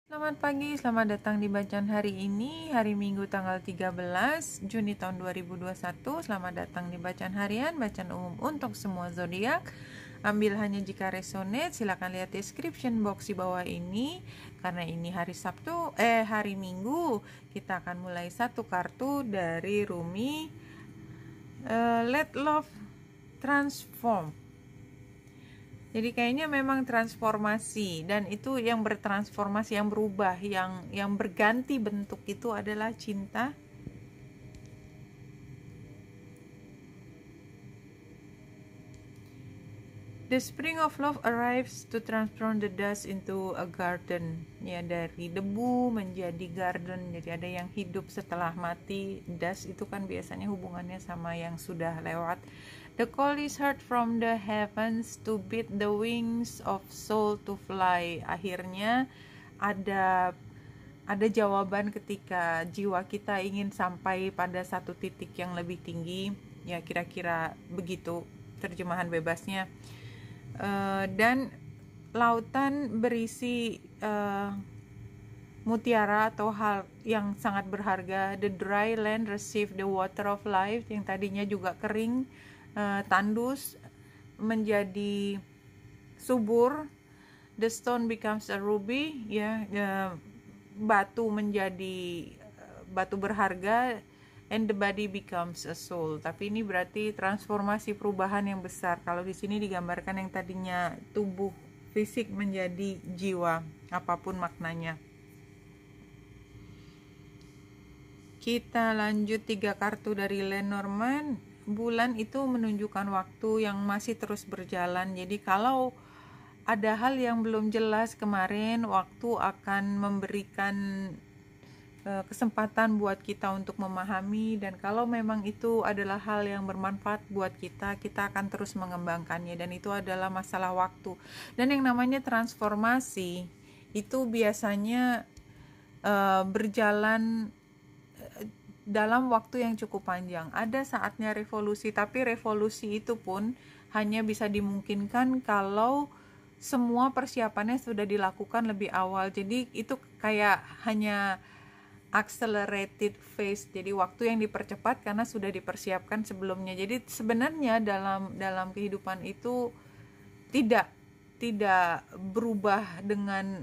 Selamat pagi, selamat datang di bacaan hari ini, hari Minggu tanggal 13 Juni tahun 2021. Selamat datang di bacaan harian, bacaan umum untuk semua zodiak. Ambil hanya jika resonate, silakan lihat description box di bawah ini. Karena ini hari Minggu, kita akan mulai satu kartu dari Rumi. Let Love Transform. Jadi kayaknya memang transformasi, dan itu yang bertransformasi, yang berubah, yang berganti bentuk itu adalah cinta. The spring of love arrives to transform the dust into a garden. Ya, dari debu menjadi garden. Jadi ada yang hidup setelah mati. Dust itu kan biasanya hubungannya sama yang sudah lewat. The call is heard from the heavens to beat the wings of soul to fly. Akhirnya ada jawaban ketika jiwa kita ingin sampai pada satu titik yang lebih tinggi. Ya, kira-kira begitu terjemahan bebasnya. Dan lautan berisi mutiara atau hal yang sangat berharga. The dry land receive the water of life, yang tadinya juga kering, tandus, menjadi subur. The stone becomes a ruby, ya, batu menjadi batu berharga. And the body becomes a soul. Tapi ini berarti transformasi, perubahan yang besar. Kalau di sini digambarkan yang tadinya tubuh fisik menjadi jiwa, apapun maknanya. Kita lanjut 3 kartu dari Lenormand. Bulan itu menunjukkan waktu yang masih terus berjalan. Jadi kalau ada hal yang belum jelas kemarin, waktu akan memberikan kesempatan buat kita untuk memahami, dan kalau memang itu adalah hal yang bermanfaat buat kita akan terus mengembangkannya, dan itu adalah masalah waktu. Dan yang namanya transformasi itu biasanya berjalan dalam waktu yang cukup panjang. Ada saatnya revolusi, tapi revolusi itu pun hanya bisa dimungkinkan kalau semua persiapannya sudah dilakukan lebih awal. Jadi itu kayak hanya accelerated phase, jadi waktu yang dipercepat karena sudah dipersiapkan sebelumnya. Jadi sebenarnya dalam kehidupan itu tidak berubah dengan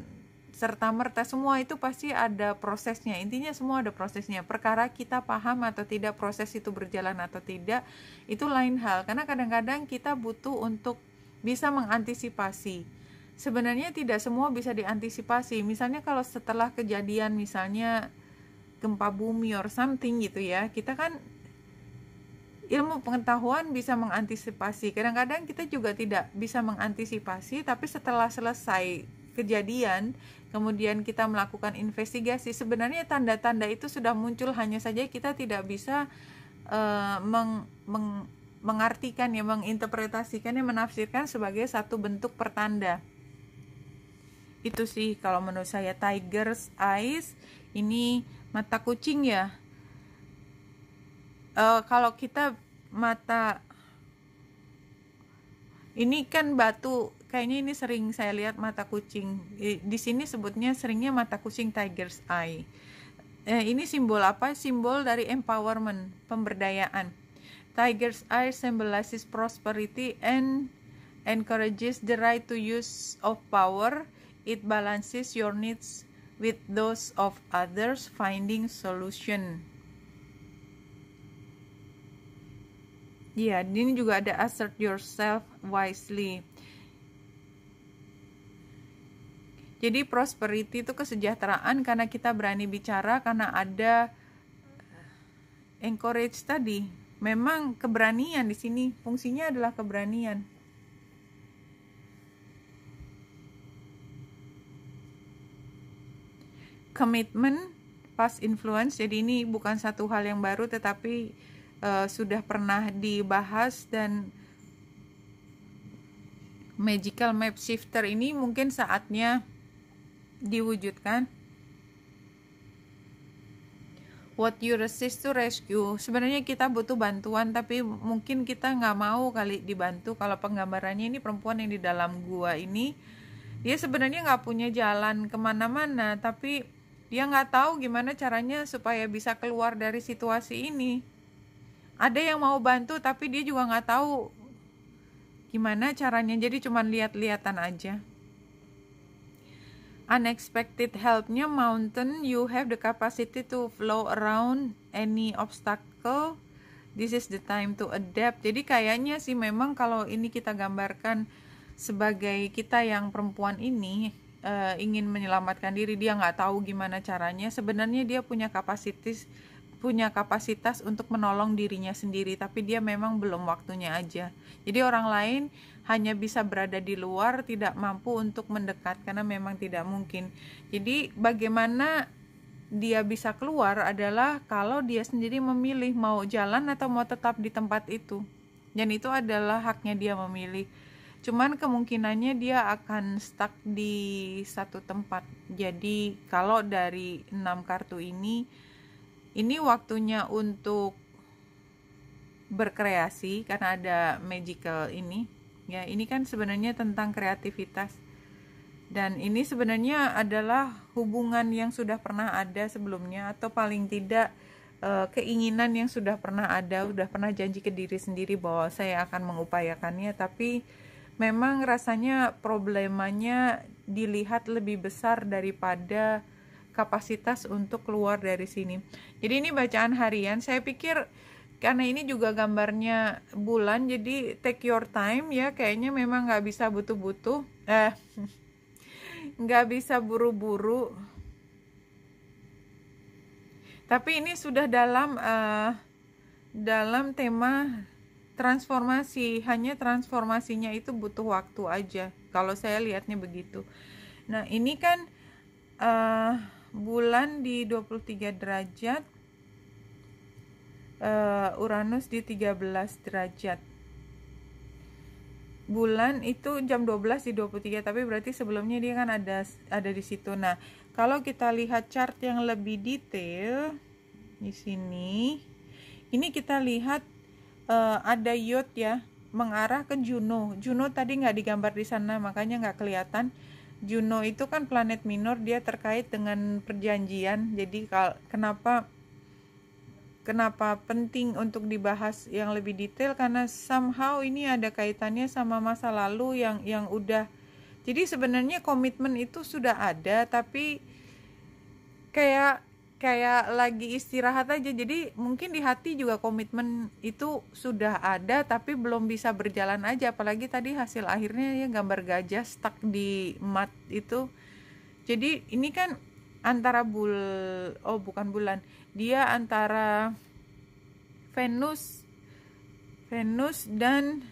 serta-merta, semua itu pasti ada prosesnya. Intinya semua ada prosesnya. Perkara kita paham atau tidak proses itu berjalan atau tidak, itu lain hal, karena kadang-kadang kita butuh untuk bisa mengantisipasi. Sebenarnya tidak semua bisa diantisipasi. Misalnya kalau setelah kejadian misalnya gempa bumi or something gitu ya, kita kan ilmu pengetahuan bisa mengantisipasi. Kadang-kadang kita juga tidak bisa mengantisipasi, tapi setelah selesai kejadian kemudian kita melakukan investigasi, sebenarnya tanda-tanda itu sudah muncul, hanya saja kita tidak bisa mengartikannya, menginterpretasikannya, menafsirkan sebagai satu bentuk pertanda. Itu sih kalau menurut saya. Tiger's eyes, ini mata kucing ya. Kalau kita mata ini kan batu, kayaknya ini sering saya lihat mata kucing. Di sini sebutnya seringnya mata kucing, tiger's eye. Ini simbol apa? Simbol dari empowerment, pemberdayaan. Tiger's eye symbolizes prosperity and encourages the right to use of power. It balances your needs with those of others, finding solution. Ya, ini juga ada assert yourself wisely. Jadi prosperity itu kesejahteraan karena kita berani bicara, karena ada encourage tadi. Memang keberanian di sini, fungsinya adalah keberanian. Commitment, past influence. Jadi ini bukan satu hal yang baru, tetapi sudah pernah dibahas. Dan magical map shifter ini mungkin saatnya diwujudkan. What you resist to rescue, sebenarnya kita butuh bantuan, tapi mungkin kita nggak mau kali dibantu. Kalau penggambarannya ini perempuan yang di dalam gua ini Dia sebenarnya nggak punya jalan kemana-mana, tapi dia nggak tahu gimana caranya supaya bisa keluar dari situasi ini. Ada yang mau bantu, tapi dia juga nggak tahu gimana caranya, jadi cuma lihat-lihatan aja. Unexpected helpnya mountain, you have the capacity to flow around any obstacle. This is the time to adapt. Jadi kayaknya sih memang kalau ini kita gambarkan sebagai kita yang perempuan ini ingin menyelamatkan diri, dia nggak tahu gimana caranya. Sebenarnya dia punya kapasitas untuk menolong dirinya sendiri, tapi dia memang belum waktunya aja. Jadi orang lain hanya bisa berada di luar, tidak mampu untuk mendekat karena memang tidak mungkin. Jadi bagaimana dia bisa keluar adalah kalau dia sendiri memilih mau jalan atau mau tetap di tempat itu. Dan itu adalah haknya dia memilih. Cuman kemungkinannya dia akan stuck di satu tempat. Jadi kalau dari 6 kartu ini waktunya untuk berkreasi karena ada magical ini. Ya, ini kan sebenarnya tentang kreativitas. Dan ini sebenarnya adalah hubungan yang sudah pernah ada sebelumnya, atau paling tidak keinginan yang sudah pernah ada, sudah pernah janji ke diri sendiri bahwa saya akan mengupayakannya, tapi memang rasanya problemanya dilihat lebih besar daripada kapasitas untuk keluar dari sini. Jadi ini bacaan harian, saya pikir karena ini juga gambarnya bulan, jadi take your time ya, kayaknya memang nggak bisa butuh-butuh, nggak bisa buru-buru. Tapi ini sudah dalam tema transformasi, hanya transformasinya itu butuh waktu aja. Kalau saya lihatnya begitu. Nah ini kan bulan di 23 derajat, Uranus di 13 derajat. Bulan itu jam 12 di 23, tapi berarti sebelumnya dia kan ada di situ. Nah, kalau kita lihat chart yang lebih detail di sini, ini kita lihat ada Yod ya, mengarah ke Juno. Juno tadi nggak digambar di sana, makanya nggak kelihatan. Juno itu kan planet minor, dia terkait dengan perjanjian. Jadi kenapa penting untuk dibahas yang lebih detail, karena somehow ini ada kaitannya sama masa lalu yang udah. Jadi sebenarnya komitmen itu sudah ada, tapi kayak lagi istirahat aja. Jadi mungkin di hati juga komitmen itu sudah ada, tapi belum bisa berjalan aja. Apalagi tadi hasil akhirnya ya gambar gajah stuck di mat itu. Jadi ini kan antara bukan bulan, dia antara Venus dan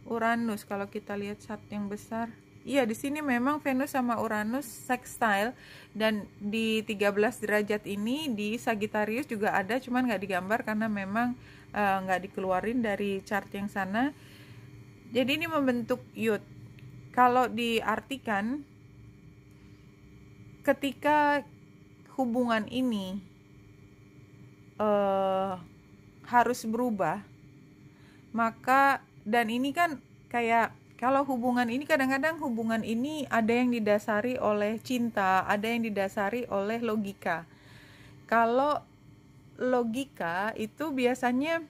Uranus. Kalau kita lihat chart yang besar, iya di sini memang Venus sama Uranus sextile, dan di 13 derajat ini di Sagittarius juga ada, cuman nggak digambar karena memang nggak dikeluarin dari chart yang sana. Jadi ini membentuk Yod. Kalau diartikan, ketika hubungan ini harus berubah, maka, dan ini kan kayak kalau hubungan ini, kadang-kadang hubungan ini ada yang didasari oleh cinta, ada yang didasari oleh logika. Kalau logika itu biasanya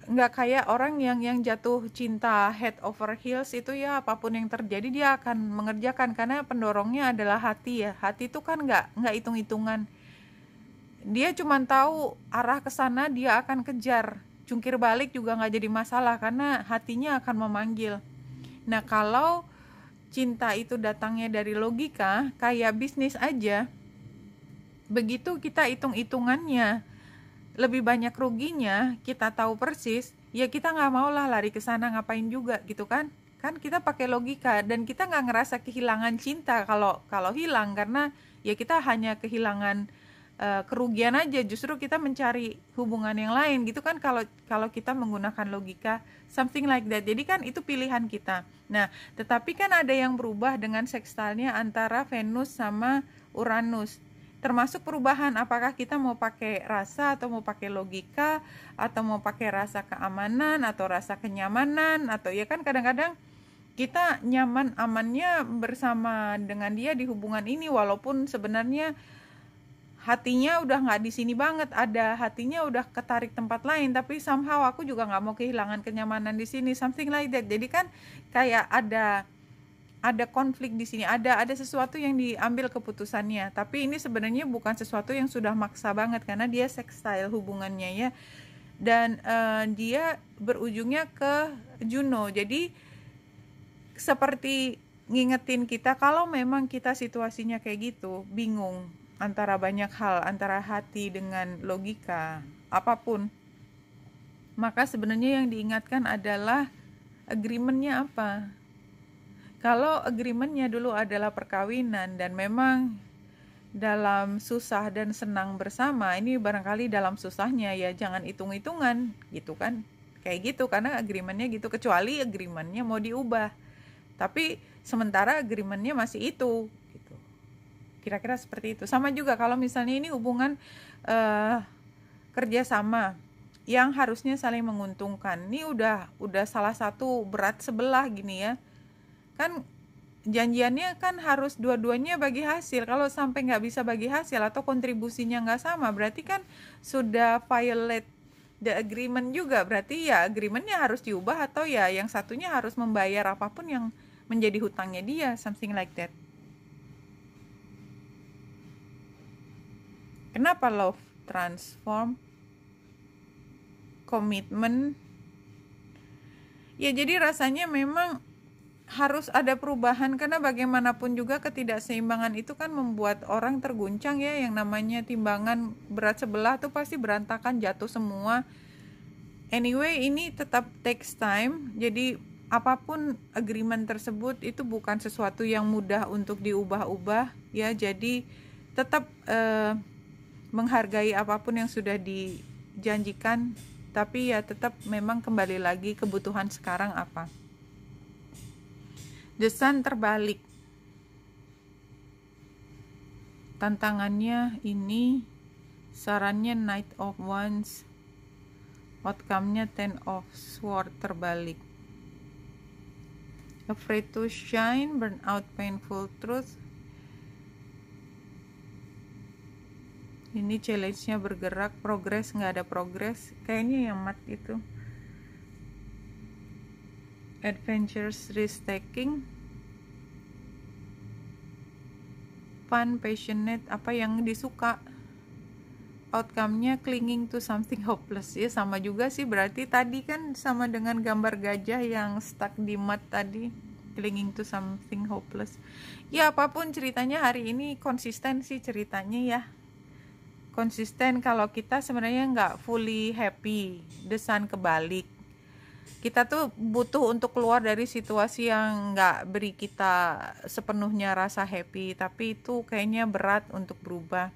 nggak kayak orang yang jatuh cinta head over heels, itu ya apapun yang terjadi dia akan mengerjakan karena pendorongnya adalah hati ya. Hati itu kan nggak hitung-hitungan, dia cuma tahu arah ke sana, dia akan kejar, jungkir balik juga nggak jadi masalah karena hatinya akan memanggil. Nah kalau cinta itu datangnya dari logika, kayak bisnis aja, begitu kita hitung-hitungannya lebih banyak ruginya, kita tahu persis, ya kita nggak mau lah lari ke sana, ngapain juga gitu kan kita pakai logika, dan kita nggak ngerasa kehilangan cinta kalau hilang, karena ya kita hanya kehilangan kerugian aja, justru kita mencari hubungan yang lain gitu kan kalau kita menggunakan logika, something like that. Jadi kan itu pilihan kita. Nah tetapi kan ada yang berubah dengan sextilenya antara Venus sama Uranus, termasuk perubahan, apakah kita mau pakai rasa atau mau pakai logika, atau mau pakai rasa keamanan atau rasa kenyamanan, atau ya kan kadang-kadang kita nyaman amannya bersama dengan dia di hubungan ini, walaupun sebenarnya hatinya udah nggak di sini banget, ada hatinya udah ketarik tempat lain, tapi somehow aku juga nggak mau kehilangan kenyamanan di sini, something like that. Jadi kan kayak ada konflik di sini, ada sesuatu yang diambil keputusannya, tapi ini sebenarnya bukan sesuatu yang sudah maksa banget karena dia sextile hubungannya ya, dan dia berujungnya ke Juno. Jadi seperti ngingetin kita kalau memang kita situasinya kayak gitu, bingung antara banyak hal, antara hati dengan logika apapun, maka sebenarnya yang diingatkan adalah agreementnya apa. Kalau agreementnya dulu adalah perkawinan dan memang dalam susah dan senang bersama, ini barangkali dalam susahnya ya jangan hitung-hitungan gitu kan, kayak gitu, karena agreementnya gitu, kecuali agreementnya mau diubah, tapi sementara agreementnya masih itu gitu. Kira-kira seperti itu. Sama juga kalau misalnya ini hubungan kerjasama yang harusnya saling menguntungkan, ini udah salah satu berat sebelah gini ya kan, janjiannya kan harus dua-duanya bagi hasil. Kalau sampai nggak bisa bagi hasil atau kontribusinya nggak sama, berarti kan sudah violate the agreement juga. Berarti ya agreementnya harus diubah, atau ya yang satunya harus membayar apapun yang menjadi hutangnya dia, something like that. Kenapa love transform? Komitmen ya, jadi rasanya memang harus ada perubahan, karena bagaimanapun juga ketidakseimbangan itu kan membuat orang terguncang ya. Yang namanya timbangan berat sebelah tuh pasti berantakan, jatuh semua. Anyway, ini tetap takes time. Jadi apapun agreement tersebut itu bukan sesuatu yang mudah untuk diubah-ubah ya. Jadi tetap menghargai apapun yang sudah dijanjikan, tapi ya tetap memang kembali lagi kebutuhan sekarang apa. The Sun terbalik. Tantangannya ini, sarannya Knight of Wands, outcome-nya Ten of Swords terbalik. Afraid to shine, burnout, painful truth. Ini challenge-nya bergerak, progress nggak ada progress. Kayaknya yang mat itu. Adventures, risk-taking. Fun, passionate, apa yang disuka. Outcome-nya clinging to something hopeless. Ya sama juga sih, berarti tadi kan sama dengan gambar gajah yang stuck di mud tadi, clinging to something hopeless. Ya apapun ceritanya hari ini konsisten sih ceritanya ya. Konsisten kalau kita sebenarnya nggak fully happy, the sun kebalik. Kita tuh butuh untuk keluar dari situasi yang nggak beri kita sepenuhnya rasa happy, tapi itu kayaknya berat untuk berubah.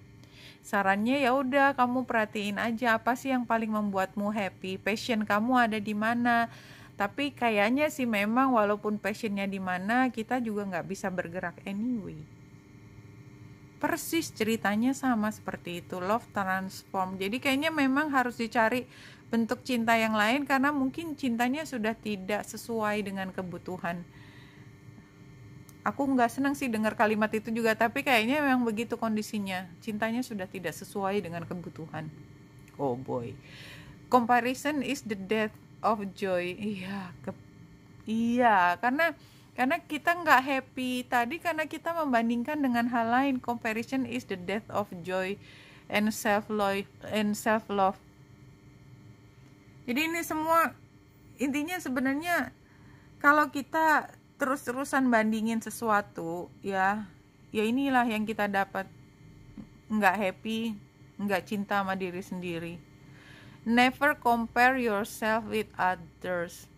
Sarannya ya udah kamu perhatiin aja apa sih yang paling membuatmu happy, passion kamu ada di mana. Tapi kayaknya sih memang walaupun passionnya di mana, kita juga nggak bisa bergerak anyway. Persis ceritanya sama seperti itu, love transform. Jadi kayaknya memang harus dicari bentuk cinta yang lain, karena mungkin cintanya sudah tidak sesuai dengan kebutuhan. Aku nggak senang sih dengar kalimat itu juga, tapi kayaknya memang begitu kondisinya. Cintanya sudah tidak sesuai dengan kebutuhan. Oh boy. Comparison is the death of joy. Iya, karena kita nggak happy tadi karena kita membandingkan dengan hal lain. Comparison is the death of joy and self-love. Jadi ini semua intinya sebenarnya kalau kita terus-terusan bandingin sesuatu, ya inilah yang kita dapat. Nggak happy, nggak cinta sama diri sendiri. Never compare yourself with others.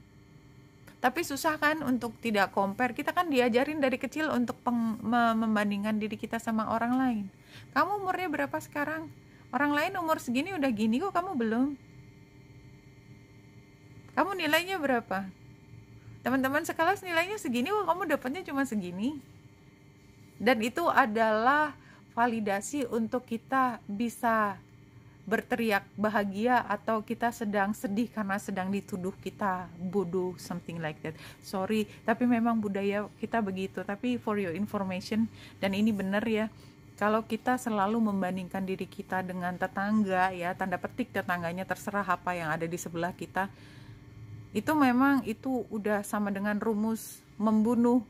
Tapi susah kan untuk tidak compare. Kita kan diajarin dari kecil untuk membandingkan diri kita sama orang lain. Kamu umurnya berapa sekarang? Orang lain umur segini udah gini kok, kamu belum. Kamu nilainya berapa? Teman-teman sekelas nilainya segini kok, kamu dapatnya cuma segini. Dan itu adalah validasi untuk kita bisa berteriak bahagia atau kita sedang sedih karena sedang dituduh kita bodoh, something like that. Sorry, tapi memang budaya kita begitu. Tapi for your information, dan ini benar ya, kalau kita selalu membandingkan diri kita dengan tetangga, ya tanda petik tetangganya, terserah apa yang ada di sebelah kita, itu memang itu udah sama dengan rumus membunuh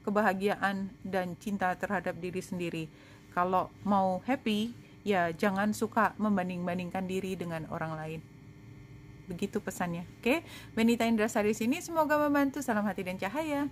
kebahagiaan dan cinta terhadap diri sendiri. Kalau mau happy, ya jangan suka membanding-bandingkan diri dengan orang lain. Begitu pesannya. Oke, Benita Indrasari sini, semoga membantu. Salam hati dan cahaya.